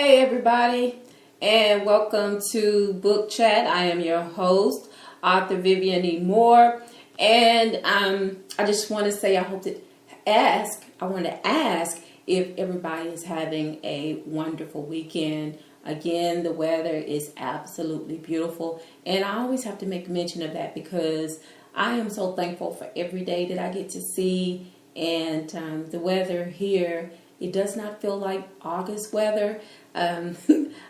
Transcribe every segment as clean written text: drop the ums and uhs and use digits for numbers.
Hey everybody, and welcome to Book Chat. I am your host, author Vivian E. Moore, and I just want to say I want to ask if everybody is having a wonderful weekend. Again, the weather is absolutely beautiful, and I always have to make mention of that because I am so thankful for every day that I get to see, and the weather here. It does not feel like August weather. I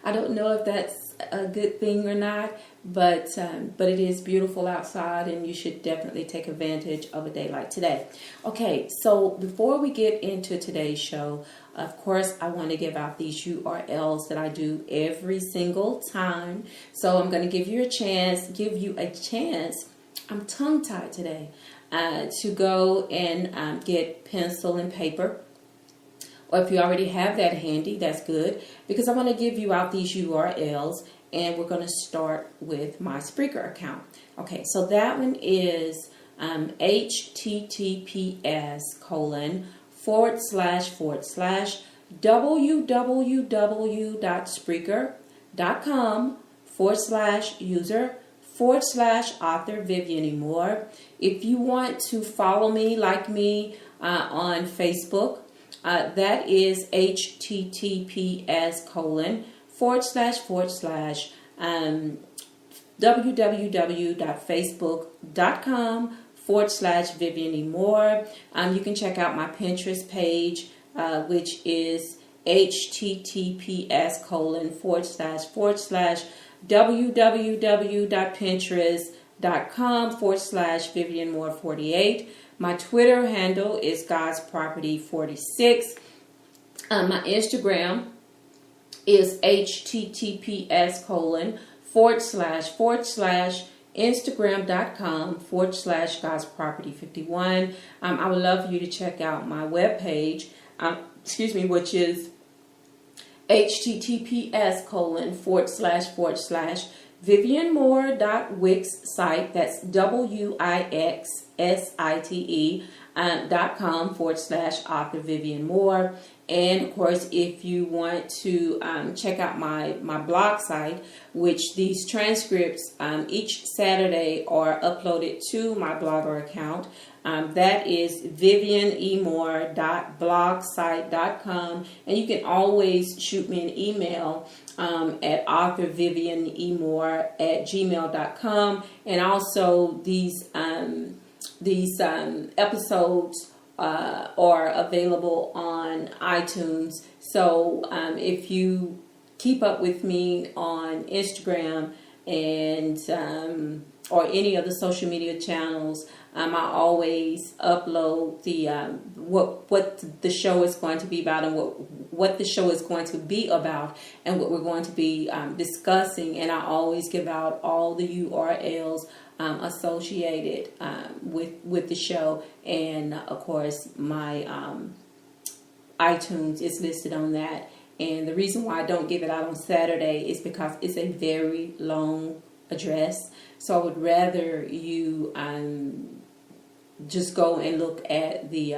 don't know if that's a good thing or not, but it is beautiful outside, and you should definitely take advantage of a day like today. Okay, so before we get into today's show, of course, I want to give out these URLs that I do every single time. So I'm going to give you a chance. I'm tongue-tied today to go and get pencil and paper. Or if you already have that handy, that's good. Because I want to give you out these URLs. And we're going to start with my Spreaker account. Okay, so that one is https://www.spreaker.com/user/author Vivian E. Moore. If you want to follow me, like me on Facebook, that is https://www.facebook.com/Vivian E. Moore. You can check out my Pinterest page, which is https://www.pinterest.com/Vivian Moore 48. My Twitter handle is God's Property 46. My Instagram is https://Instagram.com/God's Property 51. I would love for you to check out my webpage, which is https://VivianMoore.wixsite. That's WIXSITE.com/author Vivian Moore. And of course, if you want to check out my blog site, which these transcripts each Saturday are uploaded to my Blogger account, that is vivianemore.blogsite.com. And you can always shoot me an email at authorvivianemore@gmail.com. And also these episodes are available on iTunes. So if you keep up with me on Instagram and or any of the social media channels, I always upload the what the show is going to be about and what the show is going to be about and what we're going to be discussing. And I always give out all the URLs associated with the show, and of course my iTunes is listed on that. And the reason why I don't give it out on Saturday is because it's a very long address, so I would rather you just go and look at the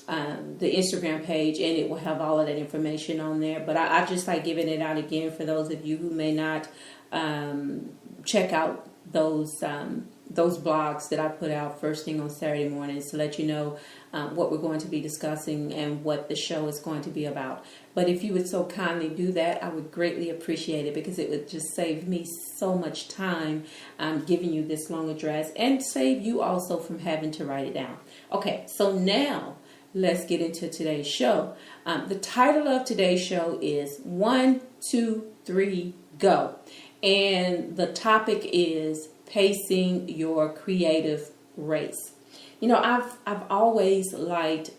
Instagram page, and it will have all of that information on there. But I just like giving it out again for those of you who may not check out those blogs that I put out first thing on Saturday mornings to let you know what we're going to be discussing and what the show is going to be about. But if you would so kindly do that, I would greatly appreciate it, because it would just save me so much time giving you this long address, and save you also from having to write it down. Okay, so now let's get into today's show. The title of today's show is 1, 2, 3, Go. And the topic is pacing your creative race. You know, I've always liked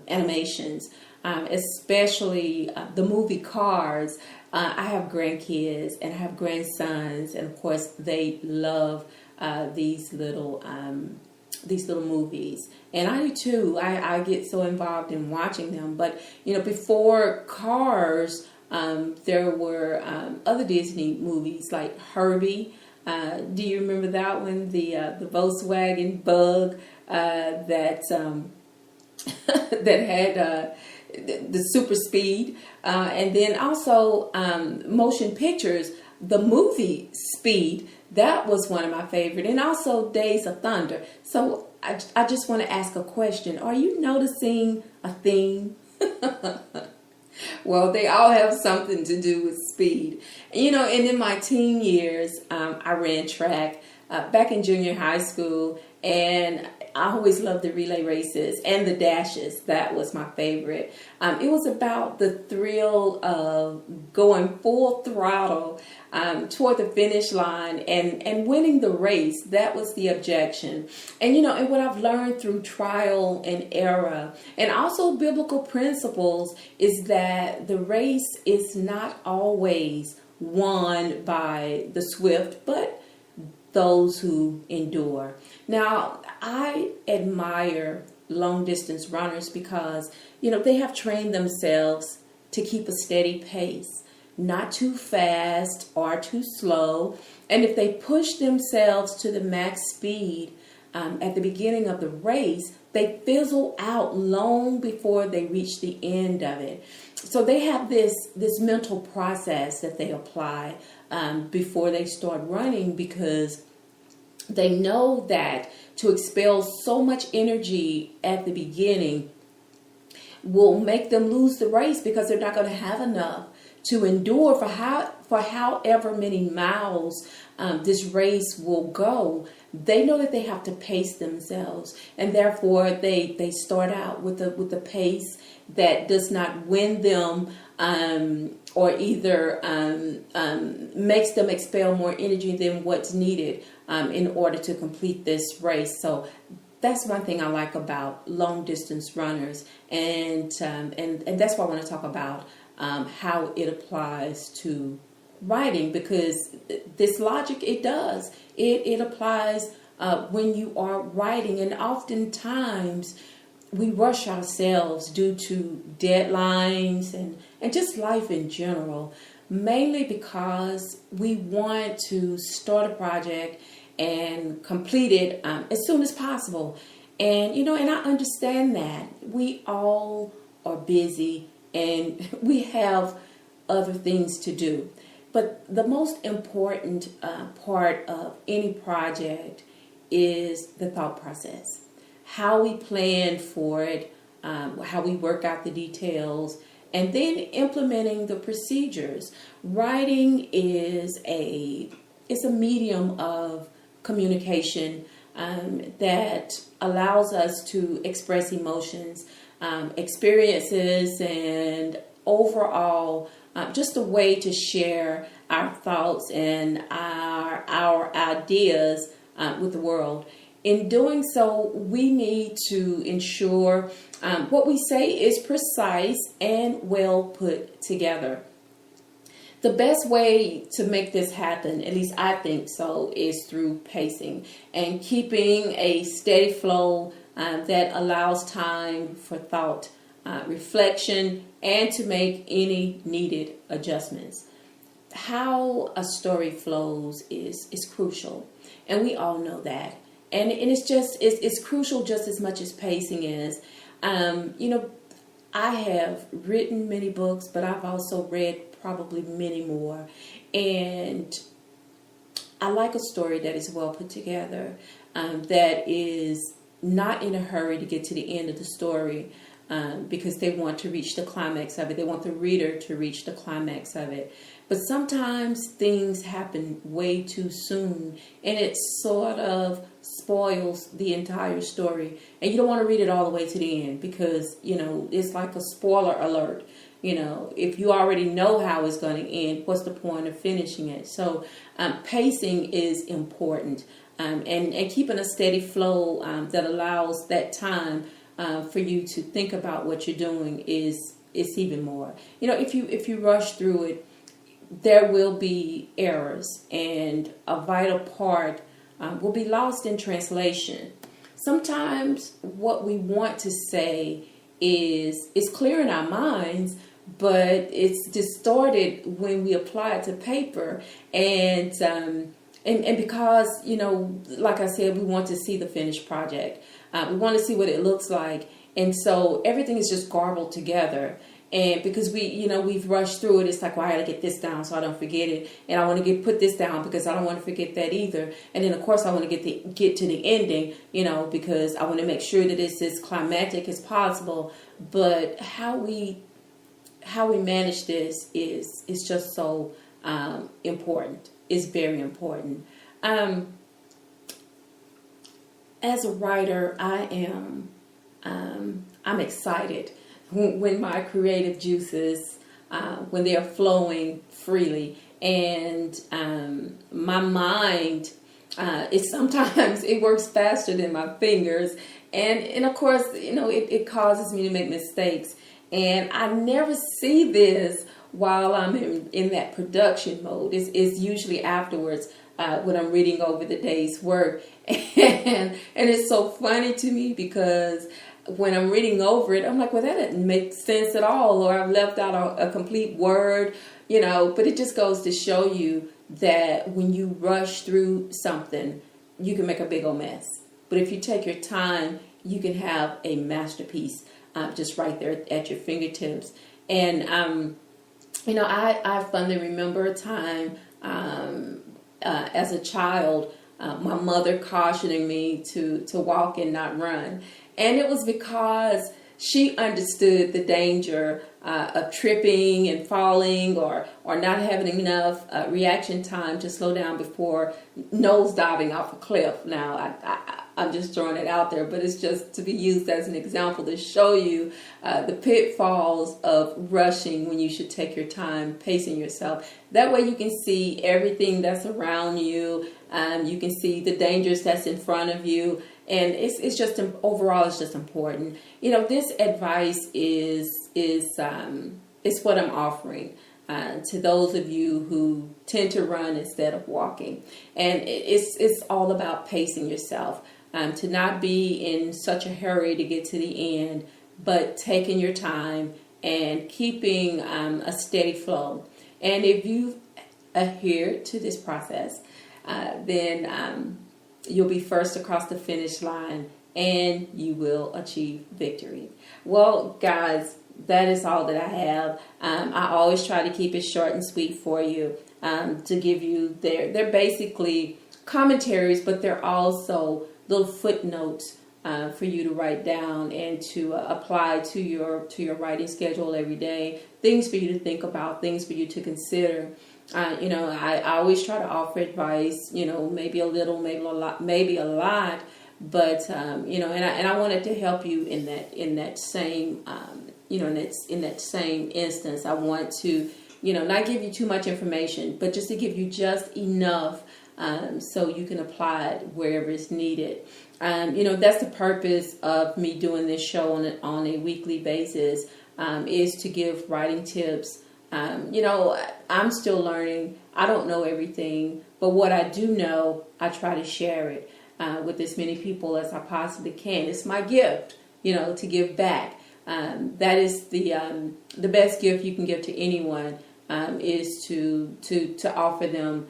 animations, especially the movie Cars. I have grandkids and I have grandsons, and of course they love these little movies, and I do too. I get so involved in watching them. But you know, before Cars, there were other Disney movies like Herbie. Do you remember that one? The Volkswagen Bug that that had the super speed, and then also motion pictures, the movie Speed. That was one of my favorite, and also Days of Thunder. So I just want to ask a question. Are you noticing a theme? Well, they all have something to do with speed. You know, and in my teen years, I ran track back in junior high school, and I always loved the relay races and the dashes. That was my favorite. It was about the thrill of going full throttle toward the finish line and winning the race. That was the objection. And, you know, and what I've learned through trial and error and also biblical principles is that the race is not always won by the swift, but those who endure. Now, I admire long distance runners because, you know, they have trained themselves to keep a steady pace, not too fast or too slow. And if they push themselves to the max speed at the beginning of the race, they fizzle out long before they reach the end of it. So they have this mental process that they apply before they start running, because they know that to expel so much energy at the beginning will make them lose the race, because they're not going to have enough to endure for however many miles this race will go. They know that they have to pace themselves, and therefore they start out with a pace that does not win them or either makes them expel more energy than what's needed in order to complete this race. So that's one thing I like about long distance runners, and that's why I want to talk about how it applies to writing, because this logic, it applies when you are writing. And oftentimes we rush ourselves due to deadlines and just life in general, mainly because we want to start a project and complete it as soon as possible. And, you know, and I understand that we all are busy and we have other things to do. But the most important part of any project is the thought process. How we plan for it, how we work out the details, and then implementing the procedures. Writing is a medium of communication that allows us to express emotions, experiences, and overall just a way to share our thoughts and our ideas with the world. In doing so, we need to ensure what we say is precise and well put together. The best way to make this happen, at least I think so, is through pacing and keeping a steady flow that allows time for thought, reflection, and to make any needed adjustments. How a story flows is crucial, and we all know that. And it's crucial just as much as pacing is. You know, I have written many books, but I've also read probably many more. And I like a story that is well put together, that is not in a hurry to get to the end of the story, because they want to reach the climax of it. They want the reader to reach the climax of it. But sometimes things happen way too soon, and it sort of spoils the entire story. And you don't want to read it all the way to the end, because, you know, it's like a spoiler alert. You know, if you already know how it's going to end, what's the point of finishing it? So pacing is important, and keeping a steady flow that allows that time for you to think about what you're doing is even more. You know, if you rush through it, there will be errors, and a vital part will be lost in translation. Sometimes what we want to say is clear in our minds, but it's distorted when we apply it to paper, and and because, like I said, we want to see the finished project. We want to see what it looks like. And so everything is just garbled together. And because we've rushed through it, it's like, well, I got to get this down so I don't forget it. And I want to put this down because I don't want to forget that either. And then, of course, I want to get to the ending, because I want to make sure that it's as climactic as possible. But how we manage this is just so important. It's very important. As a writer, I'm excited when my creative juices, when they are flowing freely, and my mind, sometimes it works faster than my fingers, and of course, it causes me to make mistakes, and I never see this while I'm in that production mode. It's usually afterwards, when I'm reading over the day's work, and it's so funny to me because when I'm reading over it, I'm like, well, that didn't make sense at all, or I've left out a complete word, but it just goes to show you that when you rush through something, you can make a big old mess. But if you take your time, you can have a masterpiece just right there at your fingertips. And, I fondly remember a time as a child, my mother cautioning me to walk and not run. And it was because she understood the danger of tripping and falling or not having enough reaction time to slow down before nose diving off a cliff. Now, I'm just throwing it out there, but it's just to be used as an example to show you the pitfalls of rushing when you should take your time, pacing yourself. That way you can see everything that's around you. You can see the dangers that's in front of you. And it's just overall, it's just important. This advice is what I'm offering to those of you who tend to run instead of walking. And it's all about pacing yourself, to not be in such a hurry to get to the end, but taking your time and keeping a steady flow. And if you adhere to this process, then you'll be first across the finish line and you will achieve victory. Well, guys, that is all that I have. I always try to keep it short and sweet for you, to give you they're basically commentaries, but they're also little footnotes for you to write down and to apply to your writing schedule every day. Things for you to think about, things for you to consider. I always try to offer advice, maybe a little, maybe a lot, but, and I wanted to help you in that same, in that same instance. I want to, not give you too much information, but just to give you just enough, so you can apply it wherever it's needed. That's the purpose of me doing this show on a weekly basis, is to give writing tips. I'm still learning. I don't know everything, but what I do know, I try to share it with as many people as I possibly can. It's my gift, to give back. That is the best gift you can give to anyone, is to offer them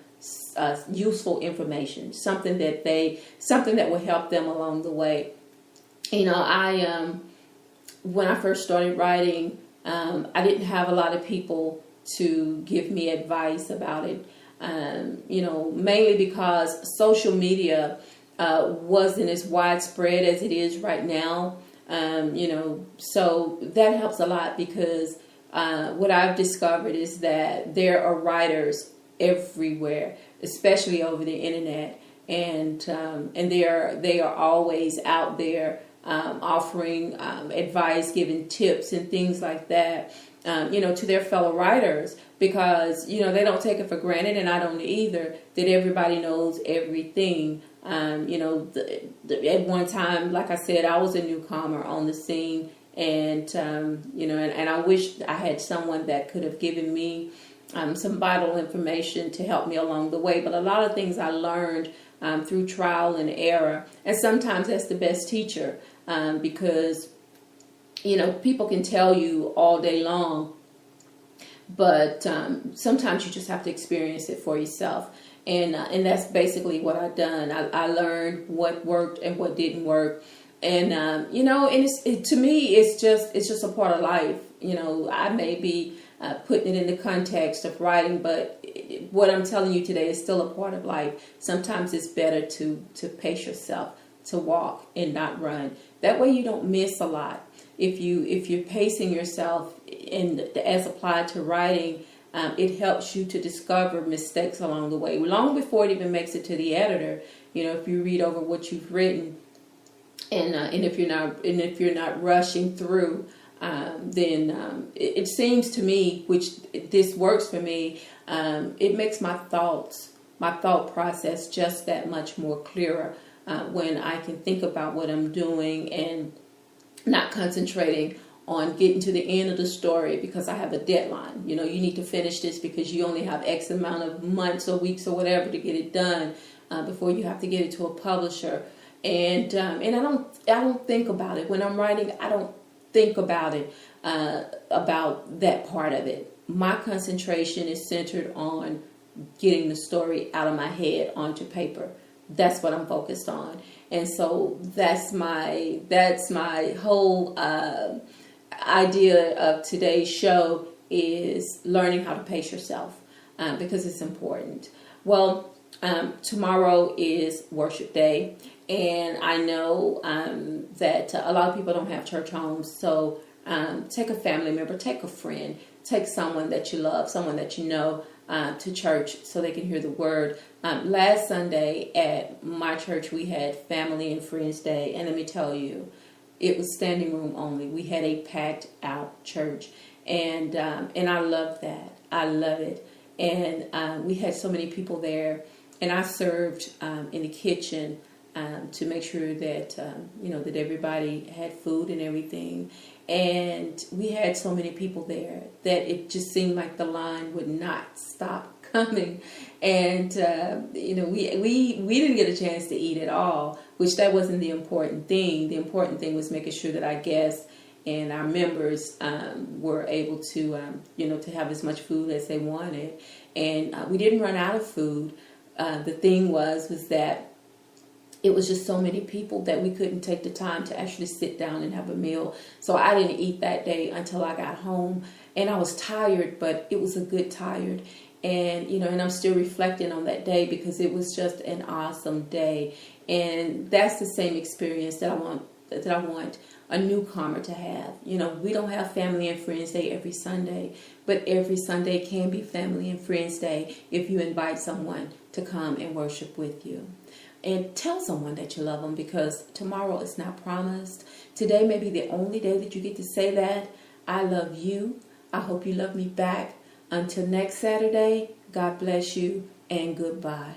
useful information, something that will help them along the way. When I first started writing, I didn't have a lot of people to give me advice about it, mainly because social media wasn't as widespread as it is right now, so that helps a lot because what I've discovered is that there are writers everywhere, especially over the internet, and they are always out there offering advice, giving tips and things like that, to their fellow writers, because, they don't take it for granted, and I don't either, that everybody knows everything. At one time, like I said, I was a newcomer on the scene, and, and I wish I had someone that could have given me some vital information to help me along the way. But a lot of things I learned through trial and error, and sometimes that's the best teacher, because people can tell you all day long, but sometimes you just have to experience it for yourself. And that's basically what I've done. I learned what worked and what didn't work, and to me, it's just a part of life. I may be putting it in the context of writing, but what I'm telling you today is still a part of life. Sometimes it's better to pace yourself, to walk and not run. That way you don't miss a lot. If you're pacing yourself, and as applied to writing, it helps you to discover mistakes along the way, long before it even makes it to the editor. If you read over what you've written, and if you're not rushing through, then it seems to me, which this works for me, it makes my thought process just that much more clearer when I can think about what I'm doing and not concentrating on getting to the end of the story because I have a deadline. You need to finish this because you only have X amount of months or weeks or whatever to get it done before you have to get it to a publisher. And I don't think about it when I'm writing. I don't think about it about that part of it. My concentration is centered on getting the story out of my head onto paper. That's what I'm focused on. And so that's my whole idea of today's show is learning how to pace yourself because it's important. Well, tomorrow is worship day, and I know that a lot of people don't have church homes. So take a family member, take a friend, take someone that you love, someone that you know to church so they can hear the word. Last Sunday at my church, we had Family and Friends Day, and let me tell you, it was standing room only. We had a packed out church, and I love that. I love it. And we had so many people there, and I served in the kitchen to make sure that that everybody had food and everything. And we had so many people there that it just seemed like the line would not stop coming. And we didn't get a chance to eat at all, which that wasn't the important thing. The important thing was making sure that our guests and our members were able to to have as much food as they wanted. And we didn't run out of food. The thing was that it was just so many people that we couldn't take the time to actually sit down and have a meal. So I didn't eat that day until I got home, and I was tired, but it was a good tired. And and I'm still reflecting on that day because it was just an awesome day. And that's the same experience that I want a newcomer to have. We don't have Family and Friends Day every Sunday, but every Sunday can be Family and Friends Day if you invite someone to come and worship with you. And tell someone that you love them, because tomorrow is not promised. Today may be the only day that you get to say that. I love you. I hope you love me back. Until next Saturday, God bless you and goodbye.